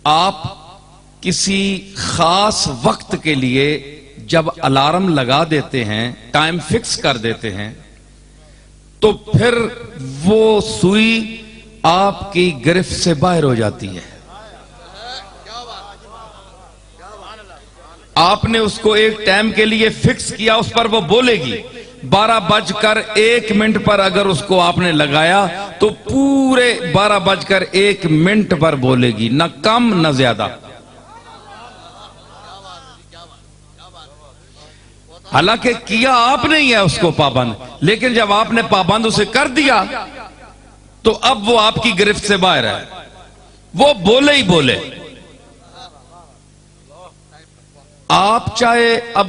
آپ کسی خاص وقت کے لیے جب الارم لگا دیتے ہیں، ٹائم فکس کر دیتے ہیں، تو پھر وہ سوئی آپ کی گرفت سے باہر ہو جاتی ہے۔ آپ نے اس کو ایک ٹائم کے لیے فکس کیا، اس پر وہ بولے گی۔ 12:01 پر اگر اس کو آپ نے لگایا تو پورے 12:01 پر بولے گی، نہ کم نہ زیادہ۔ حالانکہ کیا آپ نے ہی ہے اس کو پابند، لیکن جب آپ نے پابند اسے کر دیا تو اب وہ آپ کی گرفت سے باہر ہے، وہ بولے ہی بولے۔ آپ چاہے اب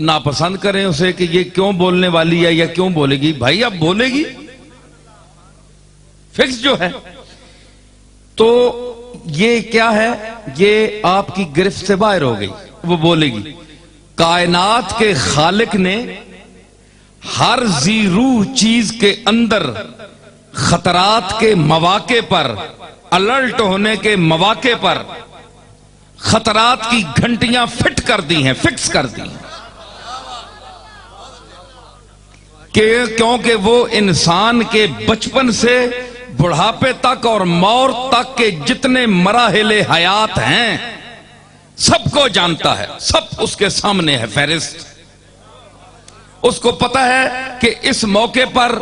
ناپسند کریں اسے کہ یہ کیوں بولنے والی ہے یا کیوں بولے گی، بھائی اب بولے گی، فکس جو ہے۔ تو یہ کیا ہے؟ یہ آپ کی گرفت سے باہر ہو گئی، وہ بولے گی۔ کائنات کے خالق نے ہر ذی روح چیز کے اندر خطرات کے مواقع پر، الرٹ ہونے کے مواقع پر خطرات کی گھنٹیاں فٹ کر دی ہیں، فکس کر دی ہیں، کیونکہ وہ انسان کے بچپن سے بڑھاپے تک اور موت تک کے جتنے مراحل حیات ہیں سب کو جانتا ہے، سب اس کے سامنے ہے فہرست۔ اس کو پتا ہے کہ اس موقع پر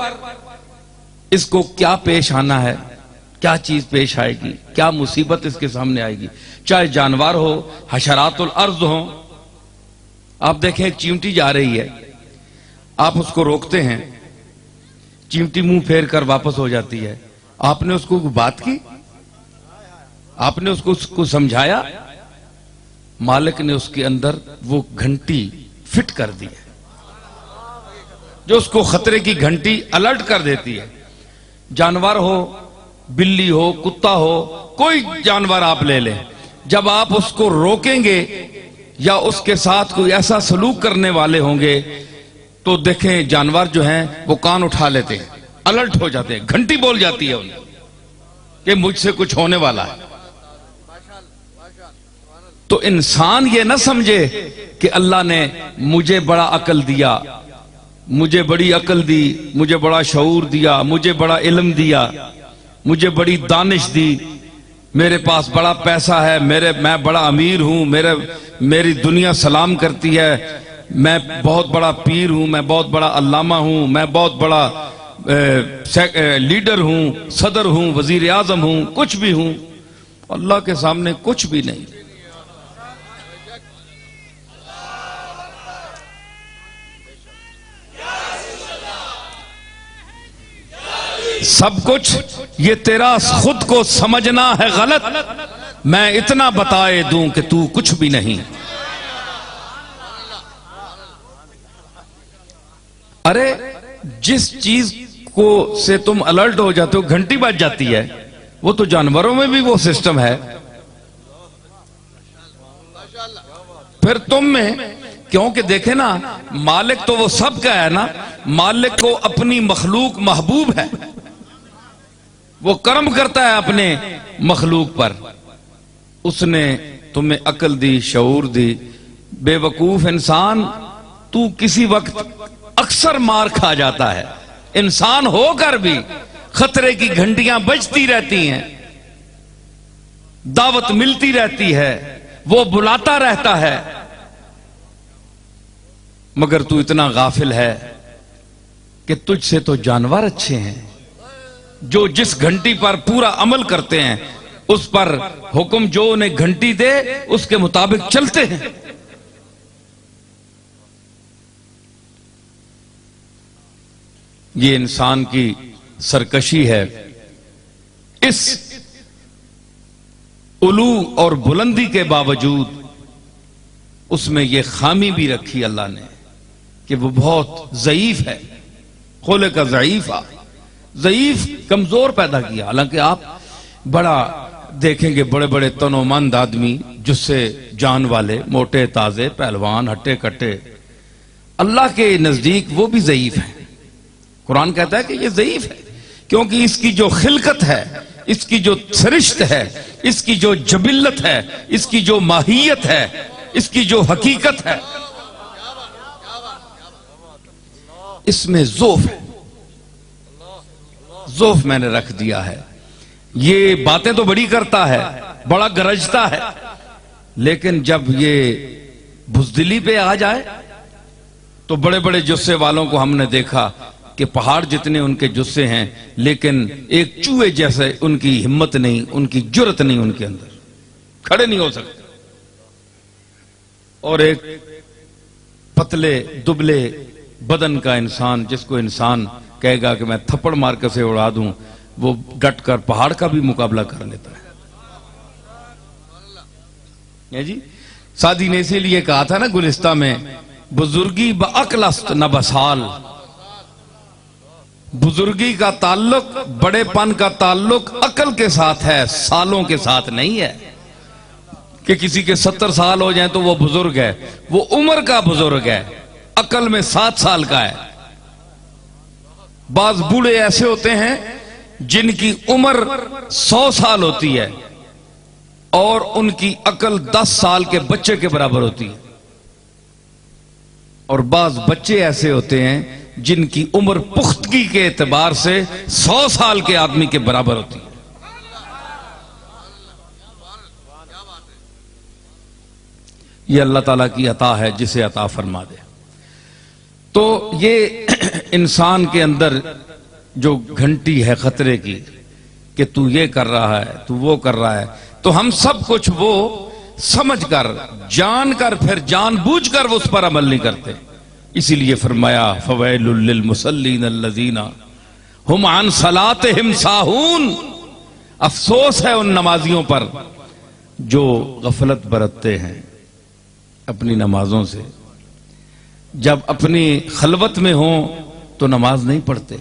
اس کو کیا پیش آنا ہے، کیا چیز پیش آئے گی، کیا مصیبت اس کے سامنے آئے گی، چاہے جانور ہو، حشرات الارض ہو۔ آپ دیکھیں ایک چیونٹی جا رہی ہے، آپ اس کو روکتے ہیں، چیونٹی منہ پھیر کر واپس ہو جاتی ہے۔ آپ نے اس کو بات کی، آپ نے اس کو سمجھایا، مالک نے اس کے اندر وہ گھنٹی فٹ کر دی ہے جو اس کو خطرے کی گھنٹی الرٹ کر دیتی ہے۔ جانور ہو، بلی ہو، کتا ہو، کوئی جانور آپ لے لیں، جب آپ اس کو روکیں گے یا اس کے ساتھ کوئی ایسا سلوک کرنے والے ہوں گے تو دیکھیں جانور جو ہیں وہ کان اٹھا لیتے ہیں، الرٹ ہو جاتے ہیں، گھنٹی بول جاتی ہے انہیں کہ مجھ سے کچھ ہونے والا ہے۔ تو انسان یہ نہ سمجھے کہ اللہ نے مجھے بڑا عقل دیا، مجھے بڑی عقل دی، مجھے بڑا شعور دیا، مجھے بڑا علم دیا، مجھے بڑی دانش دی، میرے پاس بڑا پیسہ ہے، میں بڑا امیر ہوں، میری دنیا سلام کرتی ہے، میں بہت بڑا پیر ہوں، میں بہت بڑا علامہ ہوں، میں بہت بڑا لیڈر ہوں، صدر ہوں، وزیر اعظم ہوں، کچھ بھی ہوں۔ اللہ کے سامنے کچھ بھی نہیں۔ سب کچھ یہ تیرا خود کو سمجھنا ہے غلط، میں اتنا بتائے دوں کہ تو کچھ بھی نہیں۔ ارے جس چیز کو سے تم الرٹ ہو جاتے ہو، گھنٹی بج جاتی ہے، وہ تو جانوروں میں بھی وہ سسٹم ہے، پھر تم میں کیونکہ دیکھیں نا، مالک تو وہ سب کا ہے نا، مالک کو اپنی مخلوق محبوب ہے، وہ کرم کرتا ہے اپنے مخلوق پر۔ اس نے تمہیں عقل دی، شعور دی۔ بے وقوف انسان، تو کسی وقت اکثر مار کھا جاتا ہے، انسان ہو کر بھی خطرے کی گھنٹیاں بجتی رہتی ہیں، دعوت ملتی رہتی ہے، وہ بلاتا رہتا ہے، مگر تو اتنا غافل ہے کہ تجھ سے تو جانور اچھے ہیں، جو جس گھنٹی پر پورا عمل کرتے ہیں، اس پر حکم جو انہیں گھنٹی دے اس کے مطابق چلتے ہیں۔ یہ انسان کی سرکشی ہے۔ اس علو اور بلندی کے باوجود اس میں یہ خامی بھی رکھی اللہ نے کہ وہ بہت ضعیف ہے، خلق کا ضعیف کمزور پیدا کیا۔ حالانکہ آپ بڑا دیکھیں گے بڑے بڑے تنومند آدمی، جس سے جان والے، موٹے تازے، پہلوان، ہٹے کٹے، اللہ کے نزدیک وہ بھی ضعیف ہیں۔ قرآن کہتا ہے کہ یہ ضعیف ہے کیونکہ اس کی جو خلقت ہے، اس کی جو سرشت ہے، اس کی جو جبلت ہے، اس کی جو ماہیت ہے، اس کی جو حقیقت ہے، اس میں ذوف ہے. ذوف میں نے رکھ دیا ہے. یہ باتیں تو بڑی کرتا ہے، بڑا گرجتا ہے، لیکن جب یہ بزدلی پہ آ جائے تو بڑے بڑے جسے والوں کو ہم نے دیکھا کہ پہاڑ جتنے ان کے جسے ہیں، لیکن ایک چوہے جیسے ان کی ہمت نہیں، ان کی جرت نہیں، ان کے اندر کھڑے نہیں ہو سکتے. اور ایک پتلے دبلے بدن کا انسان، جس کو انسان کہے گا کہ میں تھپڑ مار کے سے اڑا دوں، وہ ڈٹ کر پہاڑ کا بھی مقابلہ کر لیتا ہے. جی سادی نے اسی لیے کہا تھا نا گلستہ میں، بزرگی بعقل است نہ بسال. بزرگی کا تعلق، بڑے پن کا تعلق عقل کے ساتھ ہے، سالوں کے ساتھ نہیں ہے. کہ کسی کے 70 سال ہو جائیں تو وہ بزرگ ہے، وہ عمر کا بزرگ ہے، عقل میں 7 سال کا ہے. بعض بوڑھے ایسے ہوتے ہیں جن کی عمر 100 سال ہوتی ہے اور ان کی عقل 10 سال کے بچے کے برابر ہوتی ہے. اور بعض بچے ایسے ہوتے ہیں جن کی عمر پختگی کے اعتبار سے 100 سال کے آدمی کے برابر ہوتی ہے. یہ اللہ تعالیٰ کی عطا ہے، جسے عطا فرما دے. تو یہ انسان کے اندر جو گھنٹی ہے خطرے کی کہ تو یہ کر رہا ہے، تو وہ کر رہا ہے، تو ہم سب کچھ وہ سمجھ کر، جان کر، پھر جان بوجھ کر وہ اس پر عمل نہیں کرتے. اسی لیے فرمایا فویل للمصلین الذین ہم عن صلاتہم ساہون. افسوس ہے ان نمازیوں پر جو غفلت برتتے ہیں اپنی نمازوں سے. جب اپنی خلوت میں ہوں تو نماز نہیں پڑھتے،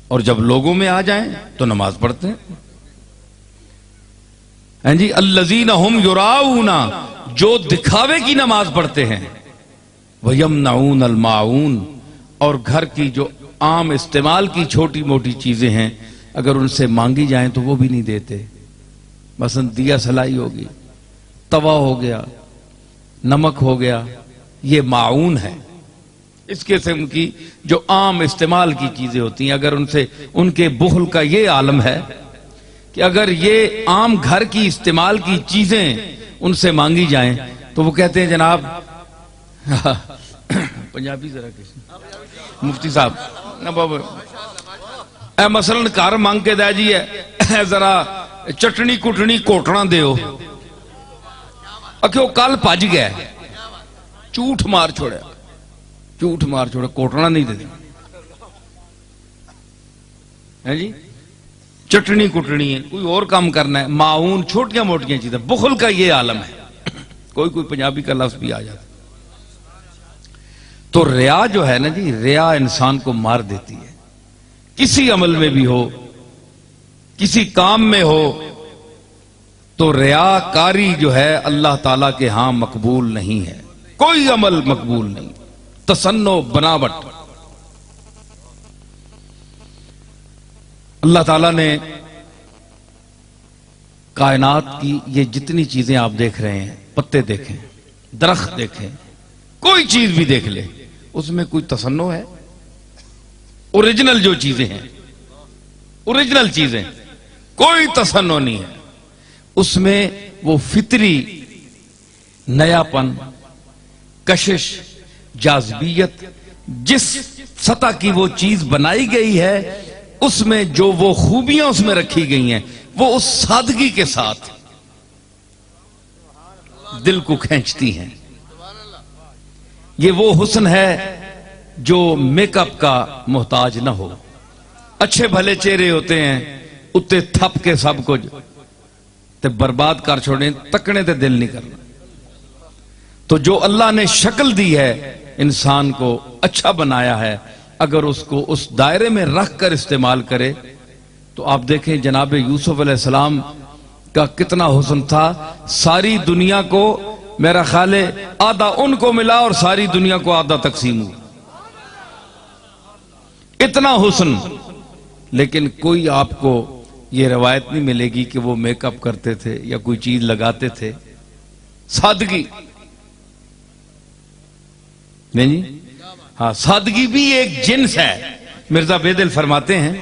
اور جب لوگوں میں آ جائیں تو نماز پڑھتے ہیں. ہاں جی، الذین ہم یراؤون، جو دکھاوے کی نماز پڑھتے ہیں، وَيَمْنَعُونَ الْمَاعُونَ، اور گھر کی جو عام استعمال کی چھوٹی موٹی چیزیں ہیں اگر ان سے مانگی جائیں تو وہ بھی نہیں دیتے. مثلا دیا سلائی ہوگی، توا ہو گیا، نمک ہو گیا، یہ معاون ہے. اس قسم کی جو عام استعمال کی چیزیں ہوتی ہیں، اگر ان سے، ان کے بخل کا یہ عالم ہے کہ اگر یہ عام گھر کی استعمال کی چیزیں ان سے مانگی جائیں تو وہ کہتے ہیں جناب پنجابی ذرا کسی مفتی صاحب اے مثلا کار مانگ کے دے جی ہے ذرا چٹنی کٹنی کوٹنا دیو، وہ کل پج گیا، جھوٹ مار چھوڑا، جھوٹ مار چھوڑا، کوٹنا نہیں دے دیں جی. چٹنی کٹنی ہے، کوئی اور کام کرنا ہے، معاون، چھوٹیاں موٹیاں چیزیں. بخل کا یہ عالم ہے. کوئی پنجابی کا لفظ بھی آ جاتا. تو ریا جو ہے نا جی، ریا انسان کو مار دیتی ہے. کسی عمل میں بھی ہو، کسی کام میں ہو، تو ریاکاری جو ہے اللہ تعالیٰ کے ہاں مقبول نہیں ہے. کوئی عمل مقبول نہیں. تصنع، بناوٹ. اللہ تعالیٰ نے کائنات کی یہ جتنی چیزیں آپ دیکھ رہے ہیں، پتے دیکھیں، درخت دیکھیں، کوئی چیز بھی دیکھ لے، اس میں کوئی تصنع ہے؟ اوریجنل جو چیزیں ہیں، اوریجنل چیزیں، کوئی تصنع نہیں ہے. اس میں وہ فطری نیا پن، کشش، جاذبیت، جس سطح کی وہ چیز بنائی گئی ہے، اس میں جو وہ خوبیاں اس میں رکھی گئی ہیں، وہ اس سادگی کے ساتھ دل کو کھینچتی ہیں. یہ وہ حسن ہے جو میک اپ کا محتاج نہ ہو. اچھے بھلے چہرے ہوتے ہیں، اتے تھپ کے سب کچھ تے برباد کر چھوڑیں، تکنے تے دل نہیں کرنا. تو جو اللہ نے شکل دی ہے، انسان کو اچھا بنایا ہے، اگر اس کو اس دائرے میں رکھ کر استعمال کرے تو آپ دیکھیں جناب یوسف علیہ السلام کا کتنا حسن تھا. ساری دنیا کو میرا خیال ہے آدھا ان کو ملا اور ساری دنیا کو آدھا تقسیم ہوا. اتنا حسن. لیکن کوئی آپ کو یہ روایت نہیں ملے گی کہ وہ میک اپ کرتے تھے یا کوئی چیز لگاتے تھے. سادگی نہیں جی، ہاں سادگی بھی ایک جنس ہے. مرزا بیدل فرماتے ہیں،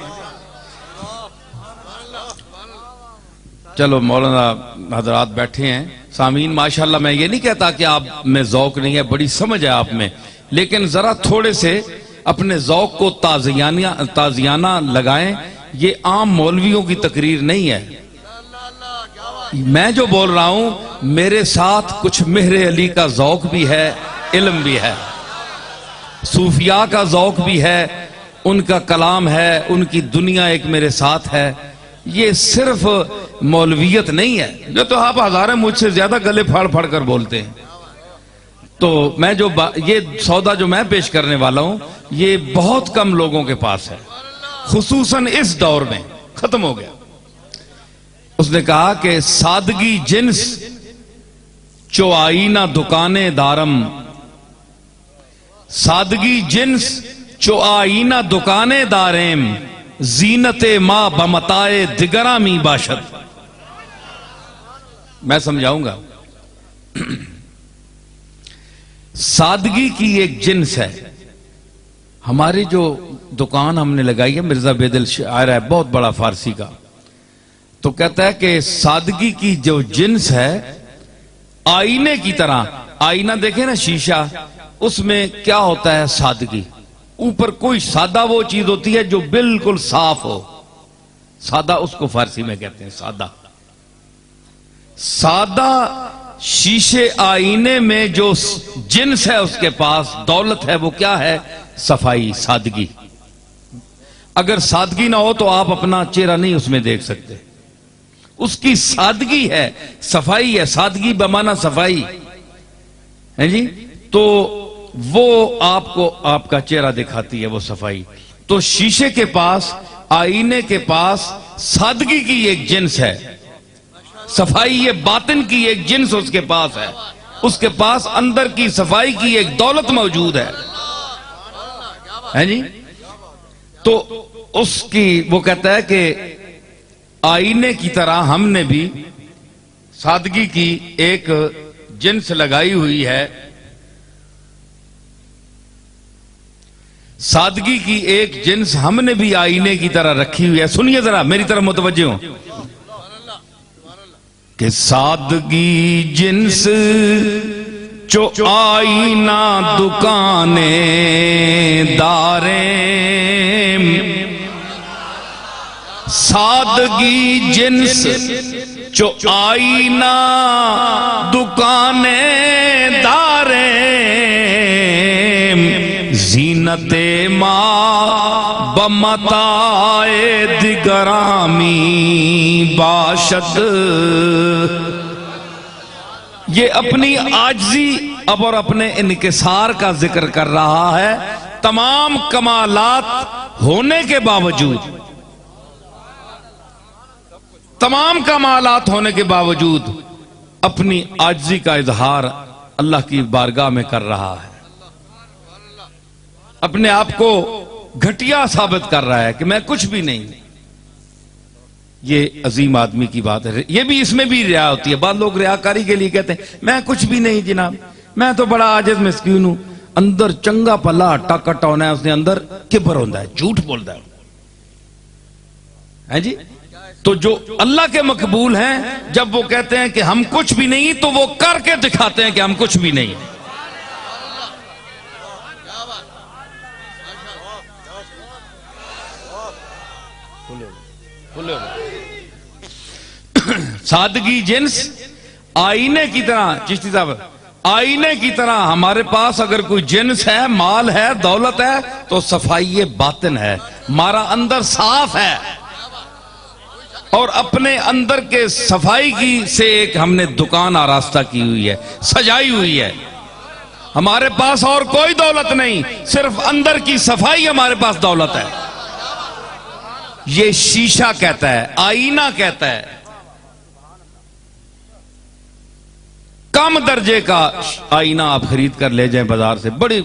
چلو مولانا حضرات بیٹھے ہیں سامعین، ماشاءاللہ میں یہ نہیں کہتا کہ آپ میں ذوق نہیں ہے، بڑی سمجھ ہے آپ میں، لیکن ذرا تھوڑے سے اپنے ذوق کو تازیانہ لگائیں. یہ عام مولویوں کی تقریر نہیں ہے. میں جو بول رہا ہوں میرے ساتھ کچھ مہر علی کا ذوق بھی ہے، علم بھی ہے، صوفیاء کا ذوق بھی ہے، ان کا کلام ہے، ان کی دنیا ایک میرے ساتھ ہے. یہ صرف مولویت نہیں ہے جو تو آپ ہزاریں مجھ سے زیادہ گلے پھاڑ پھاڑ کر بولتے ہیں. تو میں جو یہ سودا جو میں پیش کرنے والا ہوں یہ بہت کم لوگوں کے پاس ہے، خصوصاً اس دور میں ختم ہو گیا. اس نے کہا کہ سادگی جنس چو آئینہ دکانیں دارم، سادگی جنس چو آئینہ دکانیں دارم، زینت ما بمتائے دگرامی باشد. میں سمجھاؤں گا. سادگی کی ایک جنس ہے. ہماری جو دکان ہم نے لگائی ہے، مرزا بیدل شاعر ہے بہت بڑا فارسی کا، تو کہتا ہے کہ سادگی کی جو جنس ہے آئینے کی طرح. آئینہ دیکھیں نا شیشہ، اس میں کیا ہوتا ہے؟ سادگی. اوپر کوئی سادہ وہ چیز ہوتی ہے جو بالکل صاف ہو، سادہ اس کو فارسی میں کہتے ہیں سادہ. سادہ شیشے آئینے میں جو جنس ہے اس کے پاس، دولت ہے، وہ کیا ہے؟ صفائی، سادگی. اگر سادگی نہ ہو تو آپ اپنا چہرہ نہیں اس میں دیکھ سکتے. اس کی سادگی ہے، صفائی ہے. سادگی بمانا صفائی ہے جی. تو وہ آپ کو آپ کا چہرہ دکھاتی ہے وہ صفائی. تو شیشے کے پاس، آئینے کے پاس سادگی کی ایک جنس ہے، صفائی یہ باطن کی ایک جنس اس کے پاس ہے. اس کے پاس اندر کی صفائی کی ایک دولت موجود ہے جی. تو اس کی وہ کہتا ہے کہ آئینے کی طرح ہم نے بھی سادگی کی ایک جنس لگائی ہوئی ہے. سادگی کی ایک جنس ہم نے بھی آئینے کی طرح رکھی ہوئی ہے. سنیے ذرا، میری طرف متوجہ ہوں کہ سادگی جنس چو آئینہ دکانیں داریں، سادگی جنس چو آئینہ دکانیں داریں، زینت ما بمتائے دگرامی باشد. یہ اپنی عاجزی اب اور اپنے انکسار کا ذکر کر رہا ہے. تمام کمالات ہونے کے باوجود، تمام کمالات ہونے کے باوجود اپنی عاجزی کا اظہار اللہ کی بارگاہ میں کر رہا ہے. اپنے آپ کو گھٹیا ثابت کر رہا ہے کہ میں کچھ بھی نہیں. یہ عظیم آدمی کی بات ہے. یہ بھی اس میں بھی ریا ہوتی ہے. بعض لوگ ریاکاری کے لیے کہتے ہیں میں کچھ بھی نہیں جناب، میں تو بڑا عاجز مسکین ہوں. اندر چنگا پلا ہٹا کٹا ہونا ہے، اس نے اندر کبر ہوتا ہے، جھوٹ بولتا ہے جی. تو جو اللہ کے مقبول ہیں جب وہ کہتے ہیں کہ ہم کچھ بھی نہیں، تو وہ کر کے دکھاتے ہیں کہ ہم کچھ بھی نہیں. سادگی جنس آئینے کی طرح، چشتی صاحب آئینے کی طرح ہمارے پاس اگر کوئی جنس ہے، مال ہے، دولت ہے، تو صفائی باطن ہے. ہمارا اندر صاف ہے اور اپنے اندر کے صفائی کی سے ایک ہم نے دکان آراستہ کی ہوئی ہے، سجائی ہوئی ہے. ہمارے پاس اور کوئی دولت نہیں، صرف اندر کی صفائی ہمارے پاس دولت ہے. یہ شیشہ کہتا ہے، آئینہ کہتا ہے. کم درجے کا آئینہ آپ خرید کر لے جائیں بازار سے، بڑی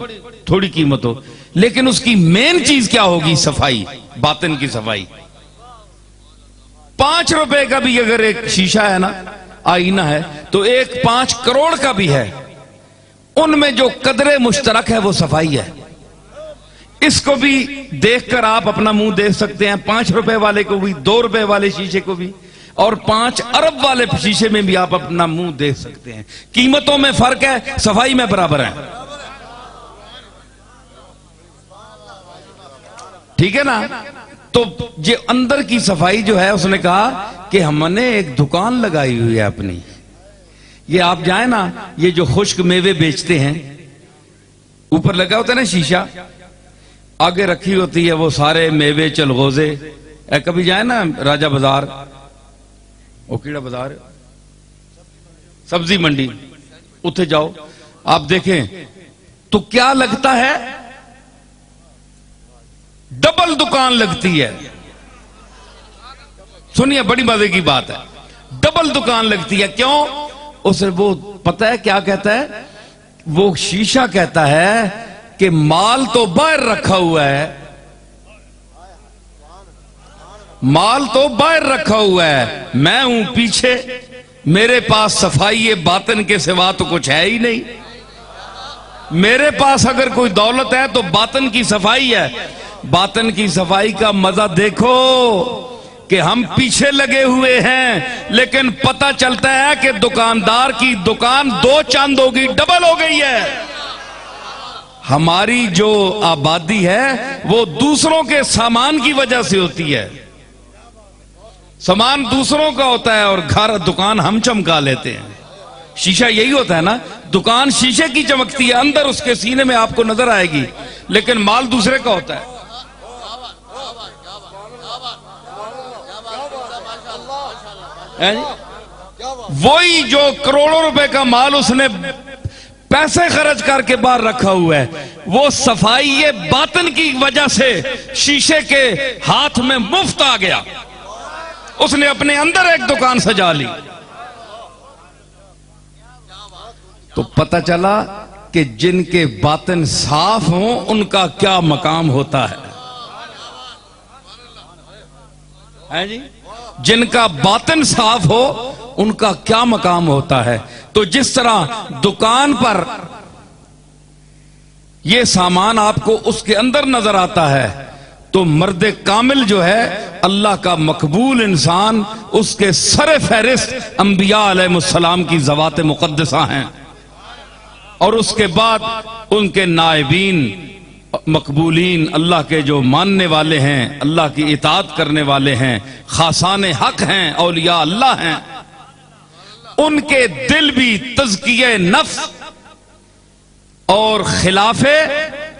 تھوڑی قیمت ہو، لیکن اس کی مین چیز کیا ہوگی؟ صفائی، باطن کی صفائی۔ 5 روپے کا بھی اگر ایک شیشہ ہے نا، آئینہ ہے، تو ایک 5 کروڑ کا بھی ہے، ان میں جو قدر مشترک ہے وہ صفائی ہے۔ اس کو بھی دیکھ کر آپ اپنا منہ دیکھ سکتے ہیں، 5 روپے والے کو بھی، 2 روپے والے شیشے کو بھی، اور 5 ارب والے شیشے میں بھی آپ اپنا منہ دیکھ سکتے ہیں۔ قیمتوں میں فرق ہے، صفائی میں برابر ہے۔ ٹھیک ہے نا؟ تو یہ اندر کی صفائی جو ہے، اس نے کہا کہ ہم نے ایک دکان لگائی ہوئی ہے اپنی۔ یہ آپ جائیں نا، یہ جو خشک میوے بیچتے ہیں، اوپر لگا ہوتا ہے نا شیشہ، آگے رکھی ہوتی ہے وہ سارے میوے چلغوزے۔ کبھی جائیں نا راجہ بازار، وہ کیڑا بازار، سبزی منڈی، اتھے جاؤ، آپ دیکھیں تو کیا لگتا ہے؟ ڈبل دکان لگتی ہے۔ سنیے، بڑی مزے کی بات ہے، ڈبل دکان لگتی ہے۔ کیوں؟ اسے وہ پتہ ہے کیا کہتا ہے؟ وہ شیشہ کہتا ہے کہ مال تو باہر رکھا ہوا ہے، مال تو باہر رکھا ہوا ہے، میں ہوں پیچھے، میرے پاس صفائی باطن کے سوا تو کچھ ہے ہی نہیں۔ میرے پاس اگر کوئی دولت ہے تو باطن کی صفائی ہے۔ باطن کی صفائی کا مزہ دیکھو کہ ہم پیچھے لگے ہوئے ہیں، لیکن پتہ چلتا ہے کہ دکاندار کی دکان 2 چاند ہوگی، ڈبل ہو گئی ہے۔ ہماری جو آبادی ہے وہ دوسروں کے سامان کی وجہ سے ہوتی ہے۔ سامان دوسروں کا ہوتا ہے اور گھر، دکان ہم چمکا لیتے ہیں۔ شیشہ یہی ہوتا ہے نا، دکان شیشے کی چمکتی ہے، اندر اس کے سینے میں آپ کو نظر آئے گی، لیکن مال دوسرے کا ہوتا ہے۔ وہی جو کروڑوں روپے کا مال اس نے پیسے خرچ کر کے باہر رکھا ہوا ہے، وہ صفائی باطن کی وجہ سے شیشے کے ہاتھ میں مفت آ گیا۔ اس نے اپنے اندر ایک دکان سجا لی۔ تو پتہ چلا کہ جن کے باطن صاف ہوں ان کا کیا مقام ہوتا ہے۔ جی، جن کا باطن صاف ہو ان کا کیا مقام ہوتا ہے۔ تو جس طرح دکان پر یہ سامان آپ کو اس کے اندر نظر آتا ہے، تو مرد کامل جو ہے، اللہ کا مقبول انسان، اس کے سر فہرست انبیاء علیہ السلام کی ذوات مقدسہ ہیں، اور اس کے بعد ان کے نائبین مقبولین، اللہ کے جو ماننے والے ہیں، اللہ کی اطاعت کرنے والے ہیں، خاصان حق ہیں، اولیاء اللہ ہیں، ان کے دل بھی تزکیہ نفس اور خلاف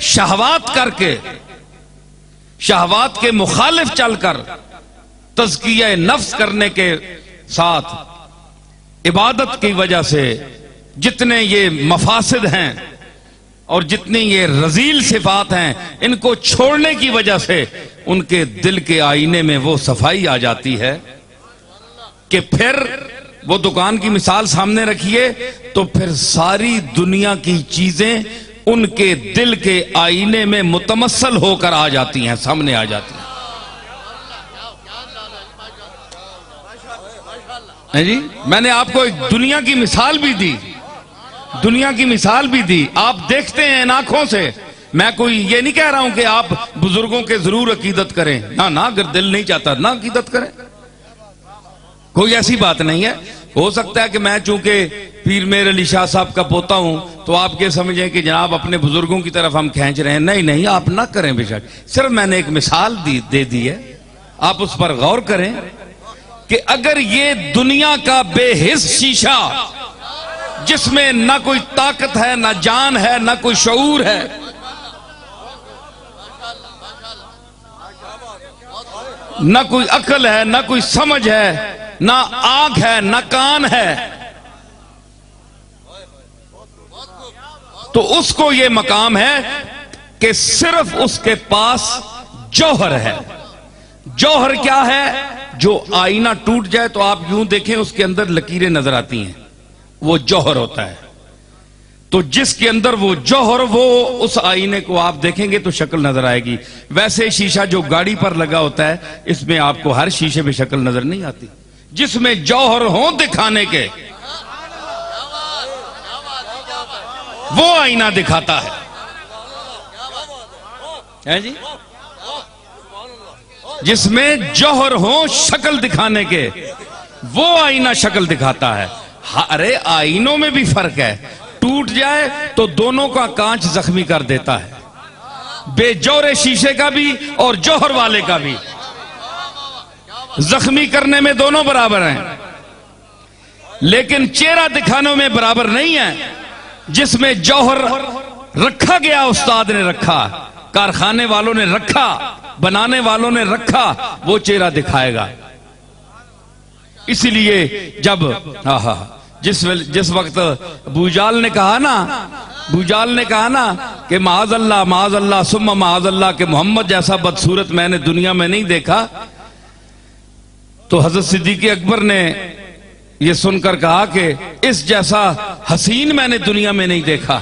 شہوات کر کے، شہوات کے مخالف چل کر، تزکیہ نفس کرنے کے ساتھ عبادت کی وجہ سے جتنے یہ مفاسد ہیں اور جتنی یہ رذیل صفات ہیں، ان کو چھوڑنے کی وجہ سے ان کے دل کے آئینے میں وہ صفائی آ جاتی ہے کہ پھر وہ دکان کی مثال سامنے رکھیے تو پھر ساری دنیا کی چیزیں ان کے دل کے آئینے میں متمثل ہو کر آ جاتی ہیں، سامنے آ جاتی ہیں۔ جی، میں نے آپ کو ایک دنیا کی مثال بھی دی، دنیا کی مثال بھی دی، آپ دیکھتے ہیں ان آنکھوں سے۔ میں کوئی یہ نہیں کہہ رہا ہوں کہ آپ بزرگوں کے ضرور عقیدت کریں، نہ اگر دل نہیں چاہتا نہ عقیدت کریں، کوئی ایسی بات نہیں ہے۔ ہو سکتا ہے کہ میں چونکہ پیر میر علی شاہ صاحب کا پوتا ہوں تو آپ یہ سمجھیں کہ جناب اپنے بزرگوں کی طرف ہم کھینچ رہے ہیں، نہیں، آپ نہ کریں بے شک، صرف میں نے ایک مثال دے دی ہے، آپ اس پر غور کریں کہ اگر یہ دنیا کا بے حس شیشہ جس میں نہ کوئی طاقت ہے، نہ جان ہے، نہ کوئی شعور ہے، نہ کوئی عقل ہے، نہ کوئی سمجھ ہے، نہ آنکھ ہے، نہ کان ہے، تو اس کو یہ مقام ہے کہ صرف اس کے پاس جوہر ہے۔ جوہر کیا ہے؟ جو آئینہ ٹوٹ جائے تو آپ یوں دیکھیں اس کے اندر لکیریں نظر آتی ہیں، وہ جوہر ہوتا ہے۔ تو جس کے اندر وہ جوہر، وہ اس آئینے کو آپ دیکھیں گے تو شکل نظر آئے گی. ویسے شیشہ جو گاڑی پر لگا ہوتا ہے اس میں آپ کو ہر شیشے میں شکل نظر نہیں آتی. جس میں جوہر ہوں دکھانے کے وہ آئینہ دکھاتا ہے جی. جس میں جوہر ہوں شکل دکھانے کے وہ آئینہ شکل دکھاتا ہے. ارے آئینوں میں بھی فرق ہے. ٹوٹ جائے تو دونوں کا کانچ زخمی کر دیتا ہے. بے جوہر شیشے کا بھی اور جوہر والے کا بھی زخمی کرنے میں دونوں برابر ہیں، لیکن چہرہ دکھانے میں برابر نہیں ہے. جس میں جوہر رکھا گیا، استاد نے رکھا، کارخانے والوں نے رکھا، بنانے والوں نے رکھا، وہ چہرہ دکھائے گا. اسی لیے جب جس وقت بوجال نے کہا نا کہ معاذ اللہ ثم معاذ اللہ کہ محمد جیسا بدصورت میں نے دنیا میں نہیں دیکھا، تو حضرت صدیق اکبر نے یہ سن کر کہا کہ اس جیسا حسین میں نے دنیا میں نہیں دیکھا.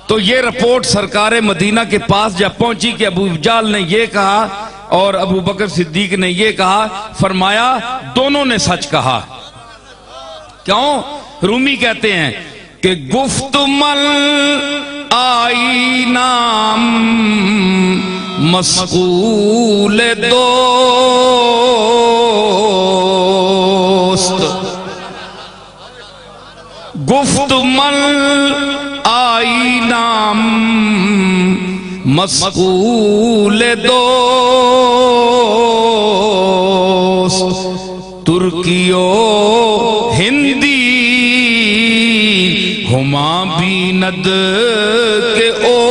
تو یہ رپورٹ سرکار مدینہ کے پاس جب پہنچی کہ ابو جال نے یہ کہا اور ابو بکر صدیق نے یہ کہا، فرمایا دونوں نے سچ کہا. کیوں؟ رومی کہتے ہیں کہ گفت مل آئینہ مسئول دوست، گفت مل آئینہ مسئول دوست، ترکیو ہندی ہما بیند کے اوست.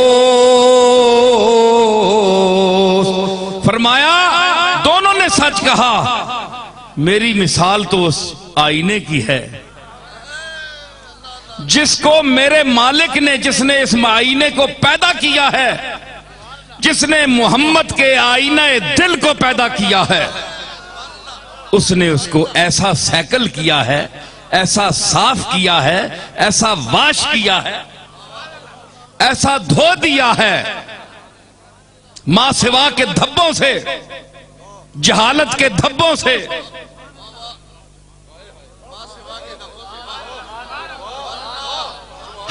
فرمایا دونوں نے سچ کہا. میری مثال تو اس آئینے کی ہے جس کو میرے مالک نے، جس نے اس آئینے کو پیدا کیا ہے، جس نے محمد کے آئینہ دل کو پیدا کیا ہے، اس نے اس کو ایسا سیکل کیا ہے، ایسا صاف کیا ہے، ایسا واش کیا ہے، ایسا دھو دیا ہے ماں سوا کے دھبوں سے، جہالت کے دھبوں سے.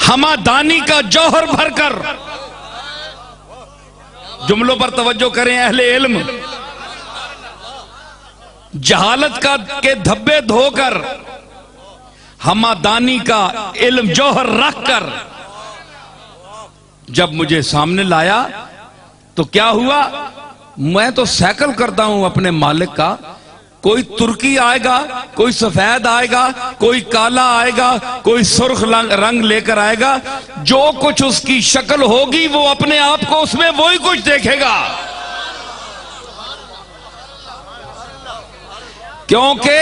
ہما دانی کا جوہر بھر کر، جملوں پر توجہ کریں اہل علم، جہالت کے دھبے دھو کر، ہما دانی کا علم جوہر رکھ کر جب مجھے سامنے لایا تو کیا ہوا؟ میں تو سیکل کرتا ہوں اپنے مالک کا. کوئی ترکی آئے گا، کوئی سفید آئے گا، کوئی کالا آئے گا، کوئی سرخ رنگ لے کر آئے گا. جو کچھ اس کی شکل ہوگی وہ اپنے آپ کو اس میں وہی کچھ دیکھے گا، کیونکہ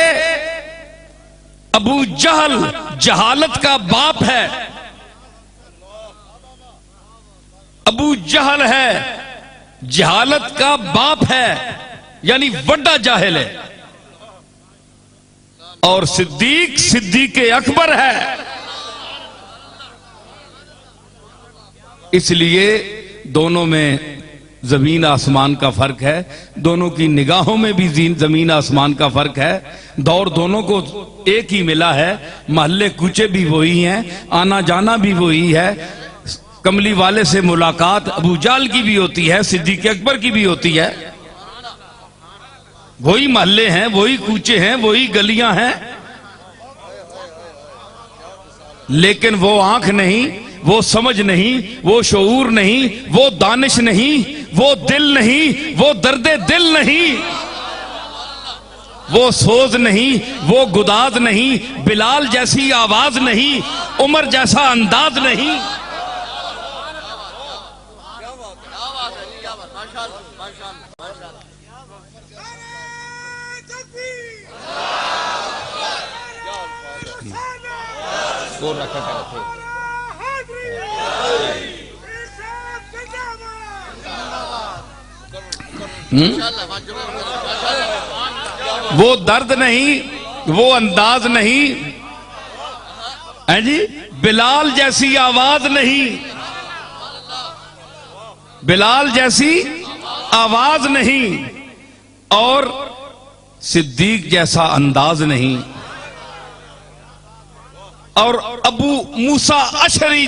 ابو جہل جہالت کا باپ ہے. ابو جہل ہے، جہالت کا باپ ہے، یعنی وڈا جاہل ہے. اور صدیق اکبر ہے. اس لیے دونوں میں زمین آسمان کا فرق ہے، دونوں کی نگاہوں میں بھی زمین آسمان کا فرق ہے. دور دونوں کو ایک ہی ملا ہے، محلے کوچے بھی وہی ہیں، آنا جانا بھی وہی ہے. کملی والے سے ملاقات ابو جال کی بھی ہوتی ہے، صدیق اکبر کی بھی ہوتی ہے. وہی محلے ہیں، وہی کوچے ہیں، وہی گلیاں ہیں، لیکن وہ آنکھ نہیں، وہ سمجھ نہیں، وہ شعور نہیں، وہ دانش نہیں، وہ دل نہیں، وہ درد دل نہیں، وہ سوز نہیں، وہ گداز نہیں، بلال جیسی آواز نہیں، عمر جیسا انداز نہیں. وہ درد نہیں، وہ انداز نہیں، ہے جی، بلال جیسی آواز نہیں، بلال جیسی آواز نہیں، اور صدیق جیسا انداز نہیں، اور ابو موسیٰ اشعری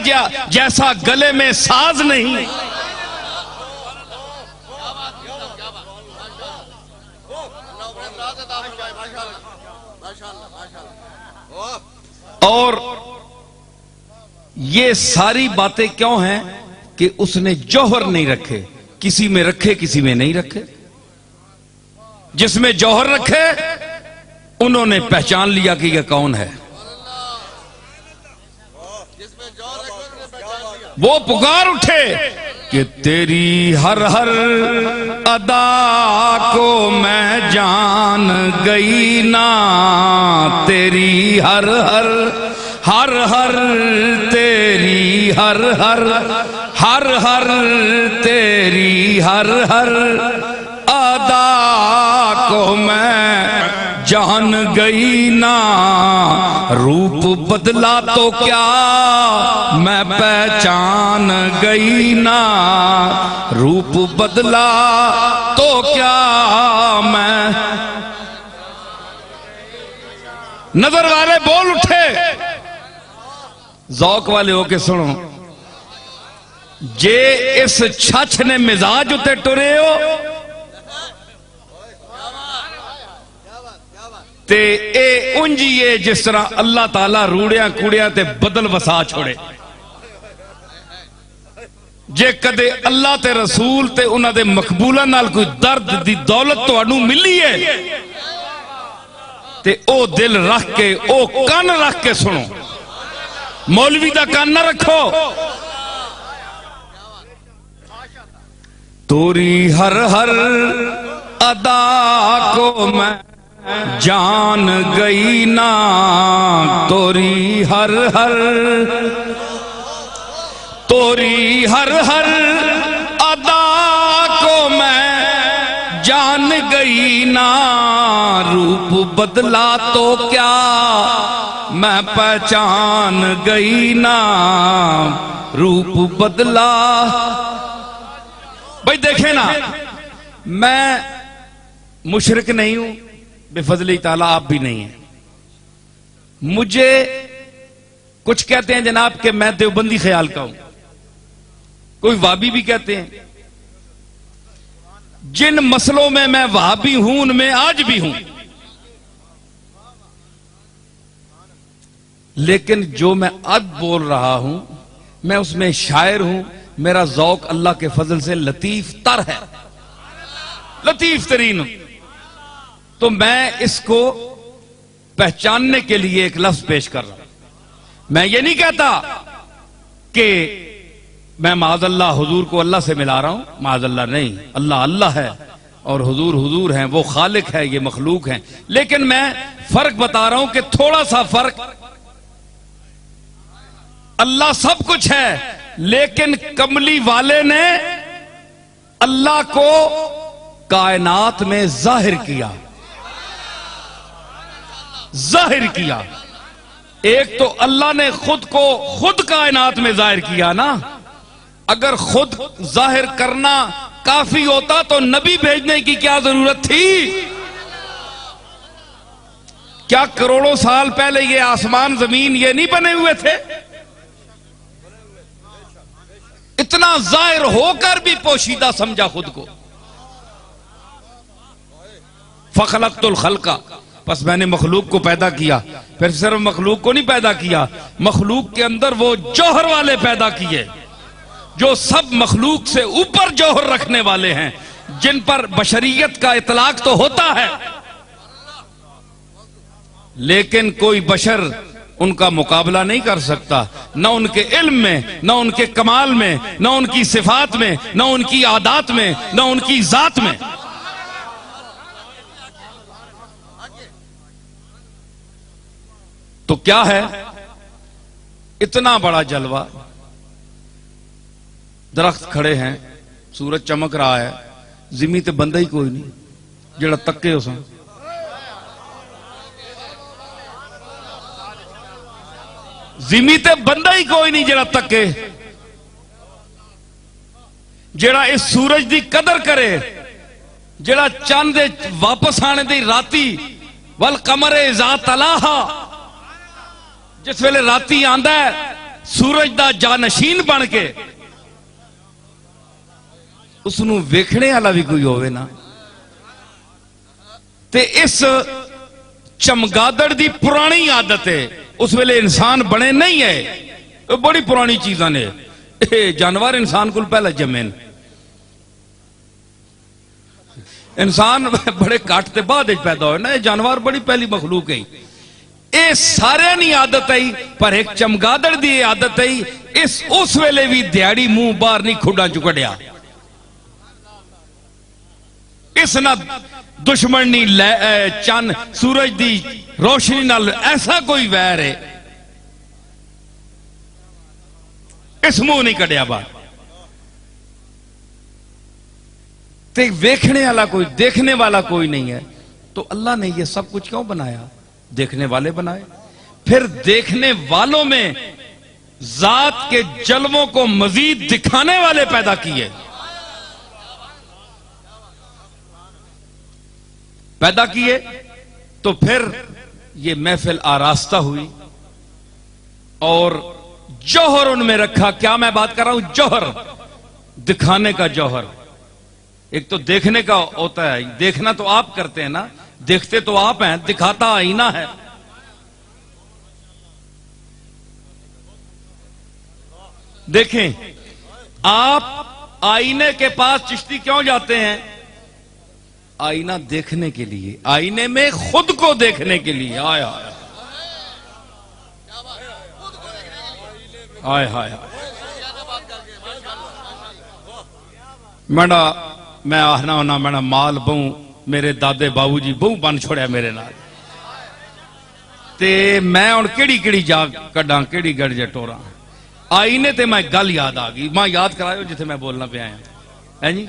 جیسا گلے میں ساز نہیں، اور یہ ساری باتیں کیوں ہیں کہ اس نے جوہر نہیں رکھے، کسی میں رکھے کسی میں نہیں رکھے، جس میں جوہر رکھے انہوں نے پہچان لیا کہ یہ کون ہے، وہ پکار اٹھے کہ تیری ہر ہر ادا کو میں جان گئی نا، تیری ہر ہر ہر ہر تیری ہر ہر ہر ہر تیری ہر ہر ادا کو میں جان گئی نا، روپ بدلا تو کیا میں پہچان گئی نا، روپ بدلا تو کیا میں، نظر والے بول اٹھے، ذوق والے ہو کے سنو، جے اس چھچ نے مزاج اتے ٹرے ہو تے اے انجیے جس طرح اللہ تعالیٰ روڑیاں کوڑیاں تے بدل وسا چھوڑے، جے کدے اللہ تے رسول تے انہاں دے مقبولہ نال کوئی درد دی دولت تو انو ملی ہے تے او دل رکھ کے او کان رکھ کے سنو، مولوی دا کان نہ رکھو، توری ہر ہر ادا کو میں جان گئی نا، توری ہر ہر توری ہر ہر ادا کو میں جان گئی نا، روپ بدلا تو کیا میں پہچان گئی نا، روپ بدلا۔ بھائی دیکھیں نا، میں مشرک نہیں ہوں، بے فضل تعالیٰ آپ بھی نہیں ہیں، مجھے کچھ کہتے ہیں جناب کہ میں دیوبندی خیال کا ہوں، کوئی وہابی بھی کہتے ہیں، جن مسئلوں میں میں وہابی ہوں ان میں آج بھی ہوں، لیکن جو میں اب بول رہا ہوں میں اس میں شاعر ہوں، میرا ذوق اللہ کے فضل سے لطیف تر ہے، لطیف ترین ہوں، تو میں اس کو پہچاننے کے لیے ایک لفظ پیش کر رہا ہوں۔ میں یہ نہیں کہتا کہ میں معاذ اللہ حضور کو اللہ سے ملا رہا ہوں، معاذ اللہ نہیں، اللہ اللہ ہے اور حضور حضور ہیں، وہ خالق ہے، یہ مخلوق ہیں، لیکن میں فرق بتا رہا ہوں کہ تھوڑا سا فرق، اللہ سب کچھ ہے لیکن کملی والے نے اللہ کو کائنات میں ظاہر کیا، ظاہر کیا، ایک تو اللہ نے خود کو خود کائنات میں ظاہر کیا نا، اگر خود ظاہر کرنا کافی ہوتا تو نبی بھیجنے کی کیا ضرورت تھی؟ کیا کروڑوں سال پہلے یہ آسمان زمین یہ نہیں بنے ہوئے تھے؟ اتنا ظاہر ہو کر بھی پوشیدہ سمجھا خود کو، فخلقت الخلق، پس میں نے مخلوق کو پیدا کیا، پھر صرف مخلوق کو نہیں پیدا کیا، مخلوق کے اندر وہ جوہر والے پیدا کیے جو سب مخلوق سے اوپر جوہر رکھنے والے ہیں، جن پر بشریت کا اطلاق تو ہوتا ہے لیکن کوئی بشر ان کا مقابلہ نہیں کر سکتا، نہ ان کے علم میں، نہ ان کے کمال میں، نہ ان کی صفات میں، نہ ان کی عادات میں، نہ ان کی ذات میں۔ تو کیا ہے اتنا بڑا جلوہ، درخت کھڑے ہیں، سورج چمک رہا ہے، زمین تے بندہ ہی کوئی نہیں جڑا تکے ہو سن، زمین تے بندہ ہی کوئی نہیں جڑا تکے، جڑا اس سورج دی قدر کرے، جڑا چاند دے واپس آنے دی راتی والقمر اذا تلاہا، جس ویلے راتی آندا ہے سورج دا جانشین بن کے، اس نو ویکھنے والا بھی کوئی ہوئے نا۔ تے اس چمگادڑ دی پرانی عادت ہے، اس ویلے انسان بنے نہیں ہے، بڑی پرانی چیزاں نے، جانور انسان کو پہلے جمین، انسان بڑے کاٹتے بعد پیدا ہوئے نا، جانور بڑی پہلی مخلوق ہے، اے سارے نہیں عادت ہے، پر ایک چمگادڑ دی عادت ہے، اس ویلے بھی دیاڑی منہ باہر نہیں کھڑا چکڑیا، اس نہ دشمن نہیں چند سورج دی روشنی نال ایسا کوئی ویر ہے، اس منہ نہیں کڑیا باہر، تے ویکھنے والا کوئی، دیکھنے والا کوئی نہیں ہے، تو اللہ نے یہ سب کچھ کیوں بنایا؟ دیکھنے والے بنائے، پھر دیکھنے والوں میں ذات کے جلووں کو مزید دکھانے والے پیدا کیے، تو پھر یہ محفل آراستہ ہوئی اور جوہر ان میں رکھا۔ کیا میں بات کر رہا ہوں؟ جوہر، دکھانے کا جوہر۔ ایک تو دیکھنے کا ہوتا ہے، دیکھنا تو آپ کرتے ہیں نا، دیکھتے تو آپ ہیں، دکھاتا آئینہ ہے۔ دیکھیں، آپ آئینے کے پاس چشتی کیوں جاتے ہیں؟ آئینہ دیکھنے کے لیے، آئینے میں خود کو دیکھنے کے لیے۔ آئے آئے آئے آئے میں آہنا ہونا میرا مال بہوں، میرے دادے باؤ جی بہوں بن چھوڑیا میرے نال، تے میں اور کیڑی جا کڈاں، کیڑی گڑ جے ٹوراں، آئینے تے میں گل یاد آ گئی، ماں یاد کرایو جتھے میں بولنا پہ آیا ہے جی۔